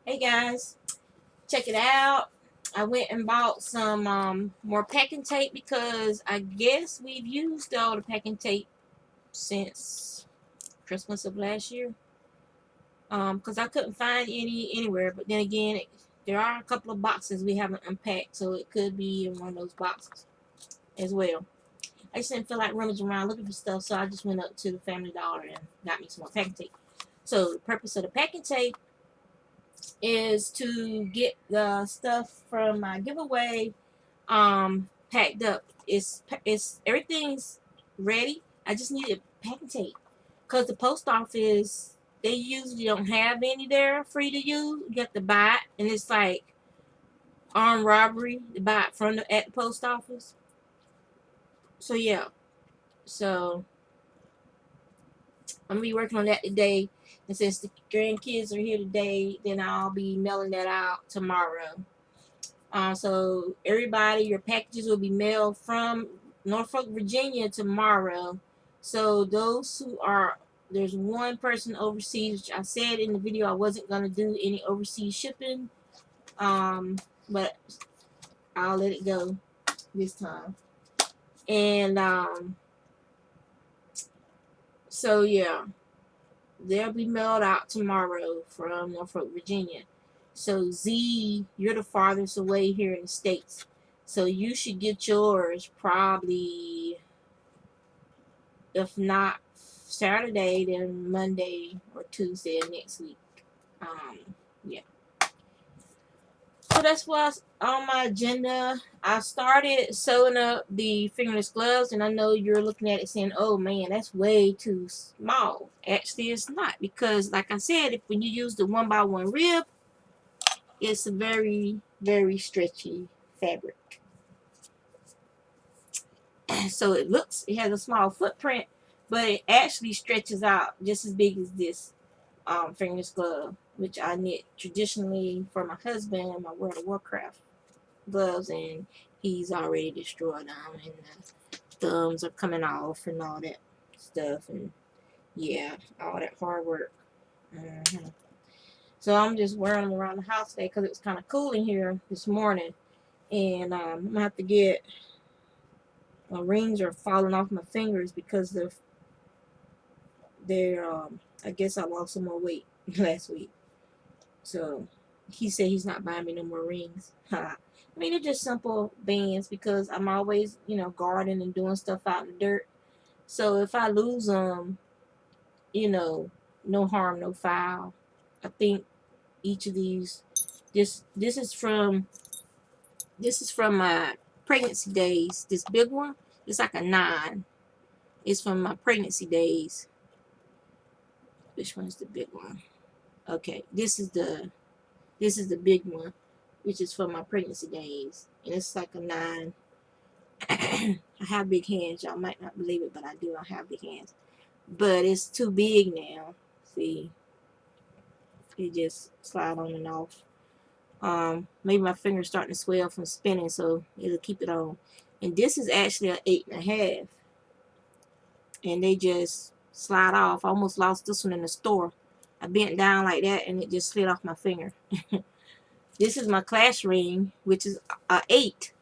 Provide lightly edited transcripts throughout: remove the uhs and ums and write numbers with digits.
Hey guys, check it out. I went and bought some more packing tape because I guess we've used all the packing tape since Christmas of last year. Because I couldn't find any anywhere, but then again, there are a couple of boxes we haven't unpacked, so it could be in one of those boxes as well. I just didn't feel like rummaging around looking for stuff, so I just went up to the Family Dollar and got me some more packing tape. So the purpose of the packing tape is to get the stuff from my giveaway packed up. It's everything's ready. I just needed packing tape because the post office, they usually don't have any there free to use. You have to buy it, and it's like armed robbery to buy it from at the post office. So yeah, so I'm gonna be working on that today. And since the grandkids are here today, then I'll be mailing that out tomorrow. So everybody, your packages will be mailed from Norfolk, Virginia tomorrow. So those who are, there's one person overseas, which I said in the video I wasn't gonna do any overseas shipping, but I'll let it go this time. And so yeah, they'll be mailed out tomorrow from Norfolk, Virginia. So Z, you're the farthest away here in the States. So you should get yours probably, if not Saturday, then Monday or Tuesday of next week. Um, yeah. So that's what's on my agenda. I started sewing up the fingerless gloves, and I know you're looking at it saying, "Oh man, that's way too small." Actually, it's not, because, like I said, if when you use the 1x1 rib, it's a very, very stretchy fabric. So it has a small footprint, but it actually stretches out just as big as this fingerless glove, which I knit traditionally for my husband, my World of Warcraft gloves, and he's already destroyed them, and the thumbs are coming off and all that stuff, and yeah, all that hard work. Mm-hmm. So I'm just wearing them around the house today because it was kind of cool in here this morning, and I'm gonna have to get, my rings are falling off my fingers because they're I guess I lost some more weight last week. So he said he's not buying me no more rings. I mean, they're just simple bands because I'm always, gardening and doing stuff out in the dirt. So if I lose them, no harm, no foul. I think each of these, this is from my pregnancy days. This big one, it's like a 9. It's from my pregnancy days. Which one's the big one? Okay, this is the big one, which is from my pregnancy days, and it's like a 9. I have big hands. Y'all might not believe it, but I do. I have big hands, but it's too big now. See, it just slide on and off. Maybe my finger's starting to swell from spinning, so it'll keep it on. And this is actually an 8.5, and they just slide off. I almost lost this one in the store. I bent down like that, and it just slid off my finger. This is my class ring, which is a 8,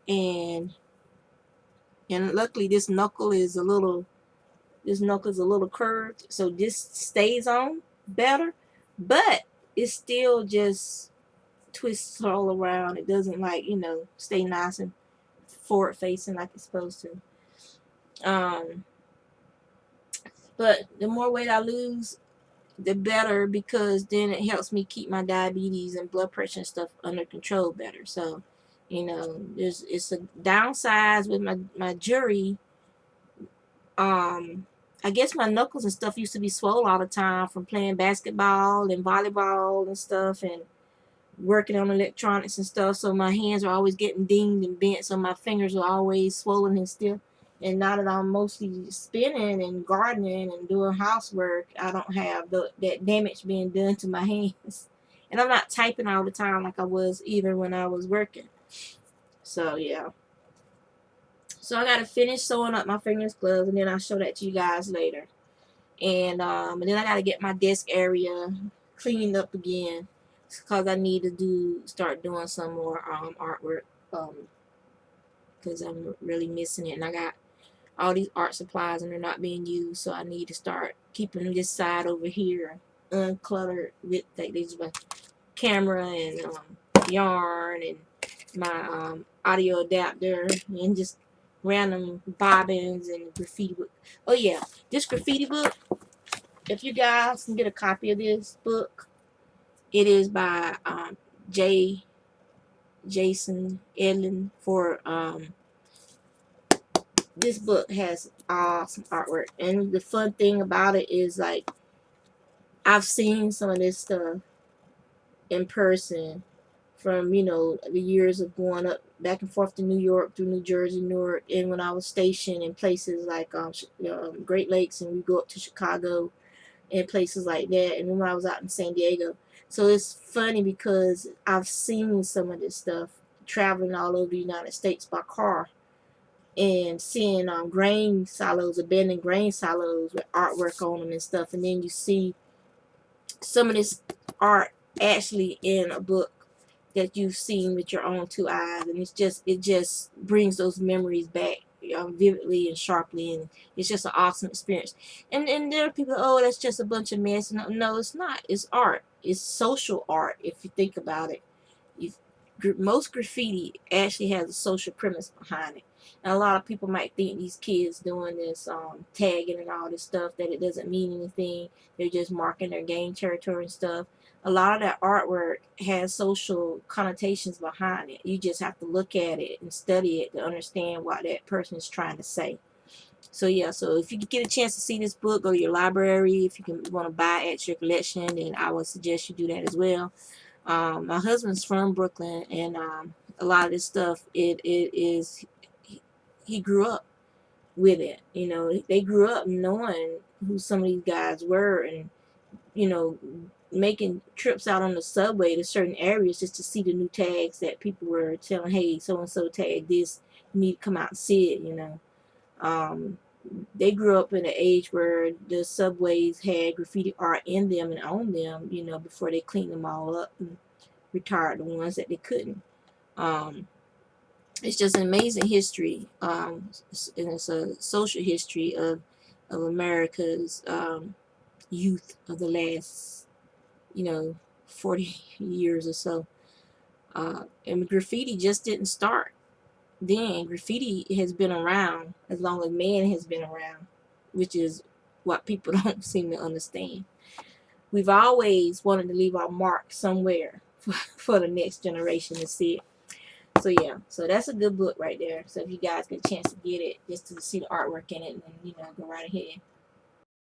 and luckily this knuckle is a little curved, so this stays on better, but it still just twists all around. It doesn't, like, stay nice and forward facing like it's supposed to. But the more weight I lose, the better, because then it helps me keep my diabetes and blood pressure and stuff under control better. So, it's a downside with my jury. I guess my knuckles and stuff used to be swollen all the time from playing basketball and volleyball and stuff, and working on electronics and stuff. So my hands are always getting dinged and bent, so my fingers are always swollen and stiff. And now that I'm mostly spinning and gardening and doing housework, I don't have that damage being done to my hands. And I'm not typing all the time like I was either when I was working. So yeah. So I gotta finish sewing up my fingerless gloves, and then I'll show that to you guys later. And then I gotta get my desk area cleaned up again. because I need to start doing some more artwork, because I'm really missing it, and I got all these art supplies and they're not being used, so I need to start keeping this side over here uncluttered with like this camera and yarn and my audio adapter and just random bobbins and graffiti book. Oh yeah, this graffiti book, if you guys can get a copy of this book, it is by Jason Edlin. For this book has awesome artwork, and the fun thing about it is, like, I've seen some of this stuff in person from, the years of going up back and forth to New York, through New Jersey, Newark, and when I was stationed in places like Great Lakes, and we go up to Chicago and places like that, and then when I was out in San Diego. So it's funny because I've seen some of this stuff traveling all over the United States by car, and seeing grain silos, abandoned grain silos with artwork on them and stuff, and then you see some of this art actually in a book that you've seen with your own two eyes, and it just brings those memories back vividly and sharply, and it's just an awesome experience. And there are people, oh, that's just a bunch of mess. No, it's not. It's art. It's social art, if you think about it. Most graffiti actually has a social premise behind it. And a lot of people might think these kids doing this tagging and all this stuff, that it doesn't mean anything. They're just marking their game territory and stuff. A lot of that artwork has social connotations behind it. You just have to look at it and study it to understand what that person is trying to say. So yeah, so if you get a chance to see this book, go to your library. If you want to buy it at your collection, then I would suggest you do that as well. My husband's from Brooklyn, and a lot of this stuff, it is, he grew up with it. They grew up knowing who some of these guys were, and making trips out on the subway to certain areas just to see the new tags that people were telling, hey, so and so tagged this, you need to come out and see it. They grew up in an age where the subways had graffiti art in them and on them, before they cleaned them all up and retired the ones that they couldn't. It's just an amazing history, and it's a social history of America's youth of the last 40 years or so. And graffiti just didn't start then. Graffiti has been around as long as man has been around, which is what people don't seem to understand. We've always wanted to leave our mark somewhere for the next generation to see it. So yeah, so that's a good book right there. So if you guys get a chance to get it, just to see the artwork in it, then go right ahead.